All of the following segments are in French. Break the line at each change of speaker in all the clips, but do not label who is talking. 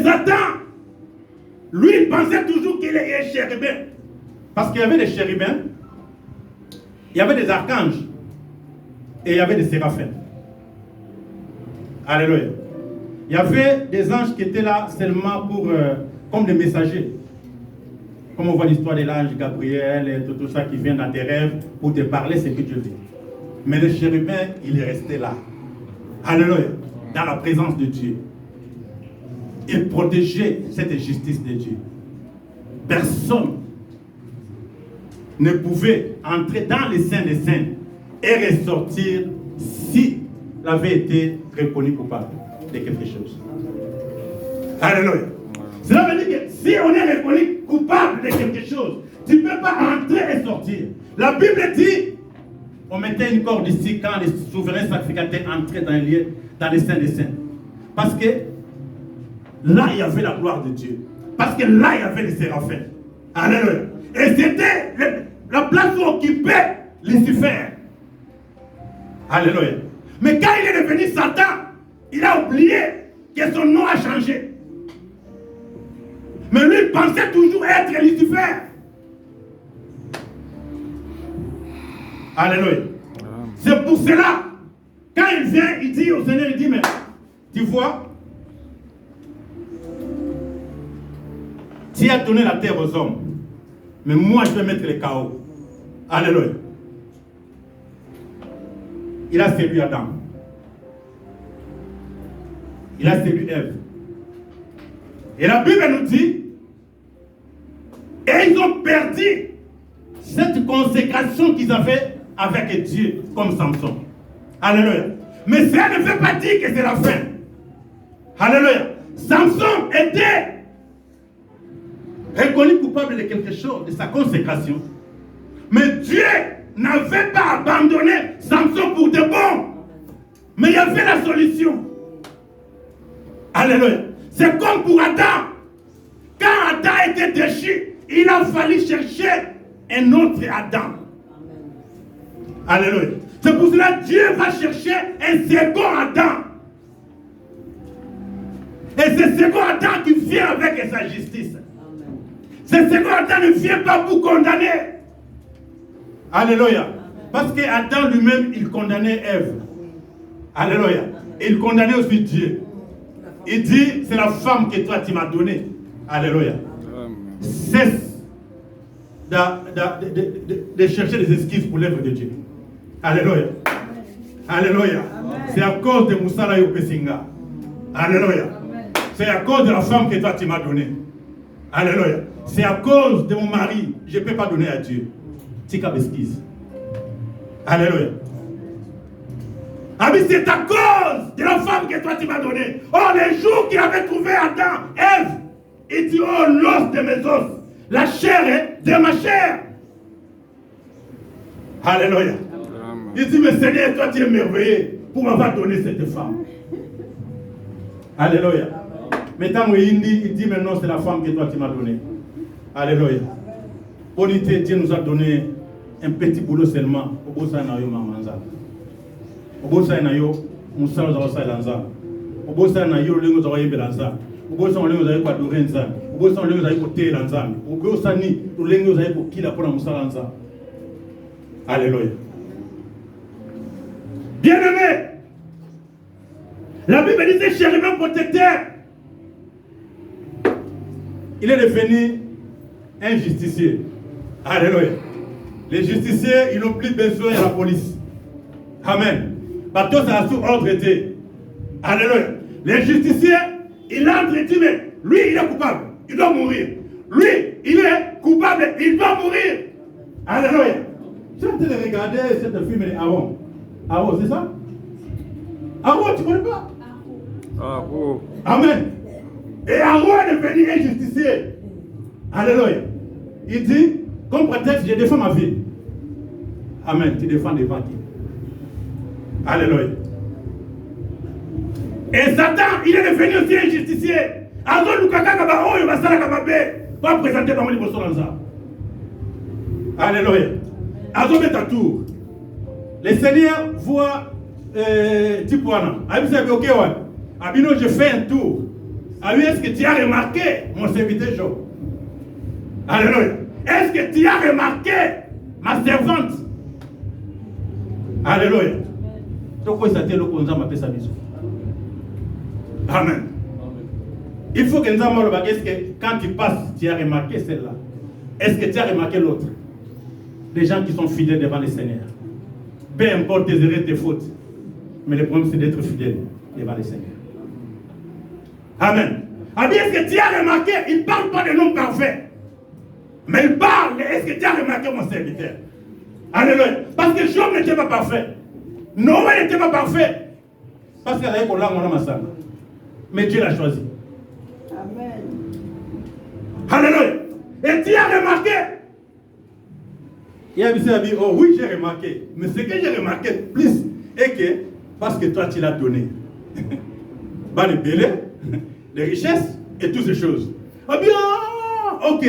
Et Satan, lui, il pensait toujours qu'il est chérubin. Parce qu'il y avait des chérubins, il y avait des archanges, et il y avait des séraphins. Alléluia. Il y avait des anges qui étaient là seulement pour, comme des messagers. Comme on voit l'histoire de l'ange Gabriel et tout ça qui vient dans tes rêves pour te parler ce que Dieu dit. Mais le chérubin, il est resté là. Alléluia. Dans la présence de Dieu. Il protégeait cette justice de Dieu. Personne ne pouvait entrer dans les saints des saints et ressortir s'il avait été reconnu coupable de quelque chose. Alléluia. Cela veut dire que si on est reconnu coupable de quelque chose, tu ne peux pas entrer et sortir. La Bible dit, on mettait une corde ici quand les souverains sacrificateurs entraient dans les lieux, dans les saints des saints. Parce que là, il y avait la gloire de Dieu. Parce que là, il y avait les séraphins. Alléluia. Et c'était la place où occupait Lucifer. Alléluia. Mais quand il est devenu Satan, il a oublié que son nom a changé. Mais lui, il pensait toujours être Lucifer. Alléluia. C'est pour cela, quand il vient, il dit au Seigneur, il dit, mais tu vois, tu as donné la terre aux hommes, mais moi je vais mettre le chaos. Alléluia. Il a séduit Adam. Il a séduit Ève. Et la Bible nous dit, et ils ont perdu cette consécration qu'ils avaient avec Dieu, comme Samson. Alléluia. Mais ça ne veut pas dire que c'est la fin. Alléluia. Samson était reconnu coupable de quelque chose, de sa consécration. Mais Dieu n'avait pas abandonné Samson pour de bon. Mais il y avait la solution. Alléluia. C'est comme pour Adam. Quand Adam était déchu, il a fallu chercher un autre Adam. Alléluia. C'est pour cela que Dieu va chercher un second Adam. Et c'est second Adam qui vient avec sa justice. Ce second Adam ne vient pas pour condamner. Alléluia. Parce que Adam lui-même, il condamnait Ève. Alléluia. Et il condamnait aussi Dieu. Il dit, c'est la femme que toi tu m'as donnée. Alléluia. Cesse de chercher des excuses pour l'œuvre de Dieu. Alléluia. Alléluia. C'est à cause de Moussala Yopesinga. Alléluia. C'est à cause de la femme que toi tu m'as donnée. Alléluia. C'est à cause de mon mari. Je ne peux pas donner à Dieu. Tika besquise. Alléluia. Ah mais c'est à cause de la femme que toi tu m'as donnée. Oh, les jours qu'il avait trouvé Adam, Ève, il dit, oh, l'os de mes os, la chair de ma chair. Alléluia. Il dit, mais Seigneur, toi tu es merveilleux pour m'avoir donné cette femme. Alléluia. Maintenant, il dit, maintenant c'est la femme que toi tu m'as donnée. Alléluia. Bonité, Dieu nous a donné un petit boulot seulement. Au beau ça, nayo mamanza. Au beau ça, nayo moussa nous avons ça lanza. Au beau ça, nayo lengo zawa yebelanza. Au beau ça, lengo zawa kwa dorenza. Au beau ça, lengo zawa kwa te lanza. Au beau ça, ni lengo zawa kwa kila pour la moussa lanza. Alléluia. Bien-aimé, la Bible disait chérubin protecteur. Il est devenu un justicier. Alléluia. Les justiciers, ils n'ont plus besoin de la police. Amen. Bateau, ça a sous ordre été. Alléluia. Les justiciers, il a dit, mais lui, il est coupable. Il doit mourir. Lui, il est coupable. Il doit mourir. Alléluia. J'ai en train de regarder cette film de Aaron. Aaron, c'est ça? Aaron, tu ne connais pas? Aaron. Amen. Et Aaron est devenu un justicier. Alléluia. Il dit, comme prétexte, je défends ma vie. Amen. Tu défends devant qui? Alléluia. Et Satan, il est devenu aussi un justicier. Azo Lukaka Kaba, oh, il va s'en aller va présenter dans mon livre sur l'anza. Alléluia. Azo met à tour. Le Seigneur voit Tipuana. Abisa, ok, ouais. Abino, je fais un tour. Ah oui, est-ce que tu as remarqué mon serviteur Job? Alléluia. Est-ce que tu as remarqué ma servante? Alléluia. Amen. Il faut que nous ayons est-ce que quand tu passes, tu as remarqué celle-là? Est-ce que tu as remarqué l'autre? Les gens qui sont fidèles devant le Seigneur. Peu importe tes erreurs, tes fautes. Mais le problème, c'est d'être fidèle devant le Seigneur. Amen. Ah bien, est-ce que tu as remarqué, il ne parle pas de l'homme parfait. Mais il parle, est-ce que tu as remarqué mon serviteur? Alléluia. Parce que Job n'était pas parfait. Noé n'était pas parfait. Parce qu'il a qu'on l'a mon âme. Mais Dieu l'a choisi.
Amen.
Alléluia. Et tu as remarqué. Il a dit, oh oui, j'ai remarqué. Mais ce que j'ai remarqué plus est que, parce que toi, tu l'as donné. Bah, les bélés, les richesses et toutes ces choses. Ah bien, ok.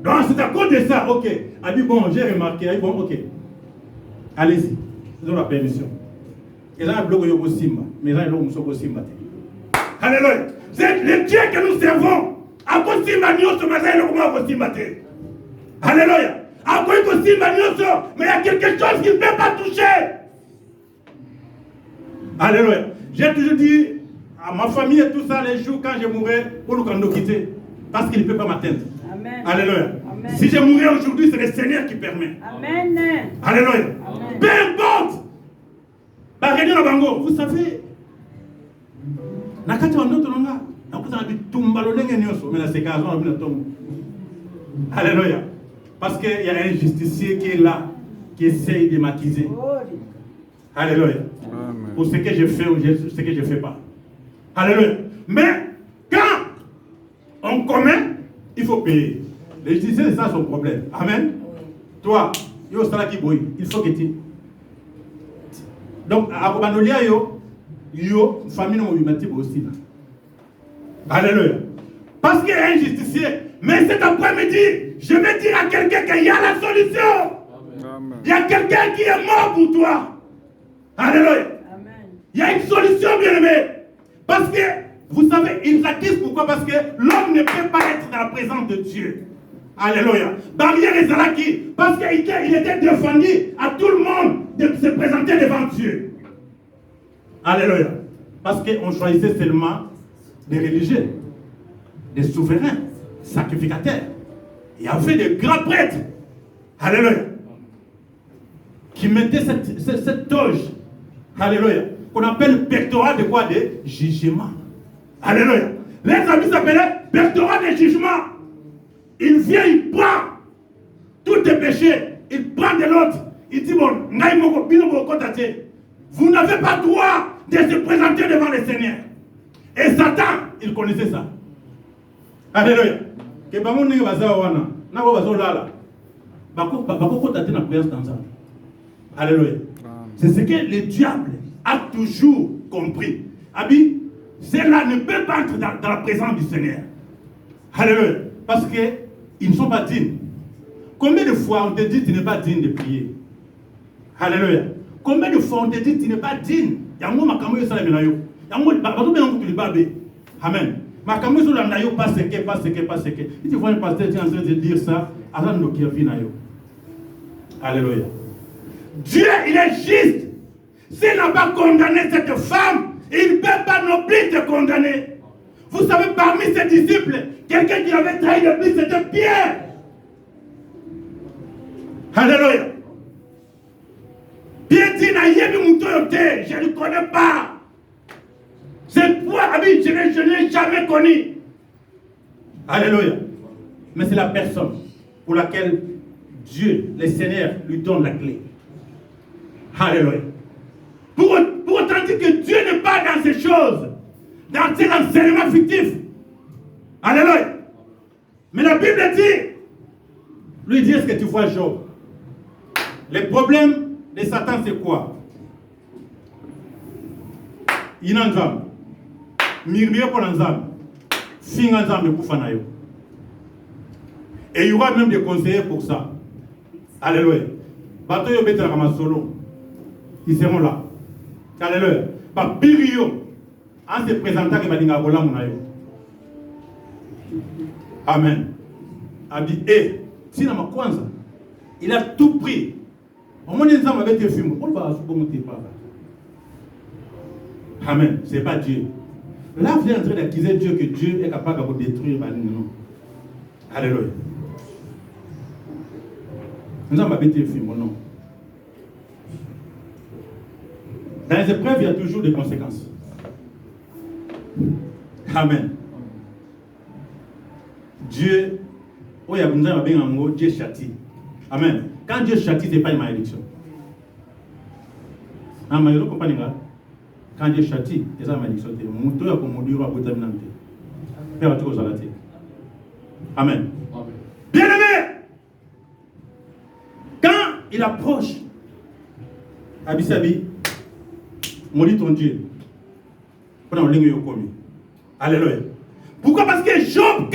Donc c'est à cause de ça, ok. A dit bon, j'ai remarqué, bon, ok. Allez-y, nous avons la permission. Et là, il y a un simba, mais là, il y a un simba. Alléluia. C'est le Dieu que nous servons. À cause de simba, nous sommes à simba. Alléluia. À cause de simba, mais il y a quelque chose qui ne peut pas toucher. Alléluia. J'ai toujours dit à ma famille et tout ça, les jours quand je mourrai, pour nous quitter. Parce qu'il ne peut pas m'atteindre. Amen. Alléluia. Amen. Si je mourrais aujourd'hui, c'est le Seigneur qui permet. Amen. Alléluia. Amen. Peu importe. Vous savez, alléluia. Parce qu'il y a un justicier qui est là, qui essaye de m'accuser. Alléluia. Amen. Pour ce que je fais ou ce que je ne fais pas. Alléluia. Mais quand on commet, il faut payer. Le justicier, c'est ça son problème. Amen. Toi, il faut que tu. Donc, à Kobanolia, yo, famille non aussi. Alléluia. Parce qu'il y a un justicier. Mais cet après-midi, je vais dire à quelqu'un qu'il y a la solution. Amen. Il y a quelqu'un qui est mort pour toi. Alléluia. Amen. Il y a une solution, bien-aimé. Parce que, vous savez, ils l'accusent pourquoi? Parce que l'homme ne peut pas être dans la présence de Dieu. Alléluia. Barrière et Zalaki. Parce qu'il était défendu à tout le monde de se présenter devant Dieu. Alléluia. Parce qu'on choisissait seulement des religieux, des souverains, sacrificateurs. Il y avait des grands prêtres. Alléluia. Qui mettaient cette toge. Alléluia. Qu'on appelle pectorat de quoi? De jugement. Alléluia. Les amis s'appelaient pectorat de jugement. Il vient, il prend tous tes péchés, il prend de l'autre. Il dit, bon, vous n'avez pas droit de se présenter devant le Seigneur. Et Satan, il connaissait ça. Alléluia. Alléluia. C'est ce que le diable a toujours compris. Abi, ceux-là ne peuvent pas être dans la présence du Seigneur. Alléluia. Parce qu'ils ne sont pas dignes. Combien de fois on te dit que tu n'es pas digne de prier? Alléluia. Combien de fois on te dit que tu n'es pas digne? Amen. Si tu vois un pasteur qui est en train de dire ça, alléluia. Dieu, il est juste. S'il n'a pas condamné cette femme, il ne peut pas non plus te condamner. Vous savez, parmi ses disciples, quelqu'un qui avait trahi le plus, c'était Pierre. Alléluia. Pierre dit, je ne le connais pas. C'est toi, ami, je ne l'ai jamais connu. Alléluia. Mais c'est la personne pour laquelle Dieu, le Seigneur, lui donne la clé. Alléluia. Pour autant dire que Dieu n'est pas dans ces choses, dans ces enseignements fictifs. Alléluia. Mais la Bible dit, lui dit, est-ce que tu vois Job? Le problème de Satan, c'est quoi? Il y a un homme. Mirmire pour un homme. Fin un homme de Koufanayo. Et il y aura même des conseillers pour ça. Alléluia. Bateau yo betra kama solo. Ils seront là. Alléluia. Pas Birio. en se présentant que Balinga Bola Mounayo. Amen. A dit, si na makwanza, il a tout pris. Au moins, il a été filmé. On va se monter par là. Amen. Ce n'est pas Dieu. Là, vous êtes en train d'accuser Dieu que Dieu est capable de vous détruire. Non. Alléluia. Nous avons été filmé, non. Dans les épreuves, il y a toujours des conséquences. Amen. Dieu, Dieu châtie. Amen. Quand Dieu châtie, ce n'est pas une malédiction. Quand Dieu châtie, c'est une malédiction. Amen. Bien-aimé, quand il approche, Abisabi, maudit ton Dieu. Alléluia. Pourquoi? Parce que Job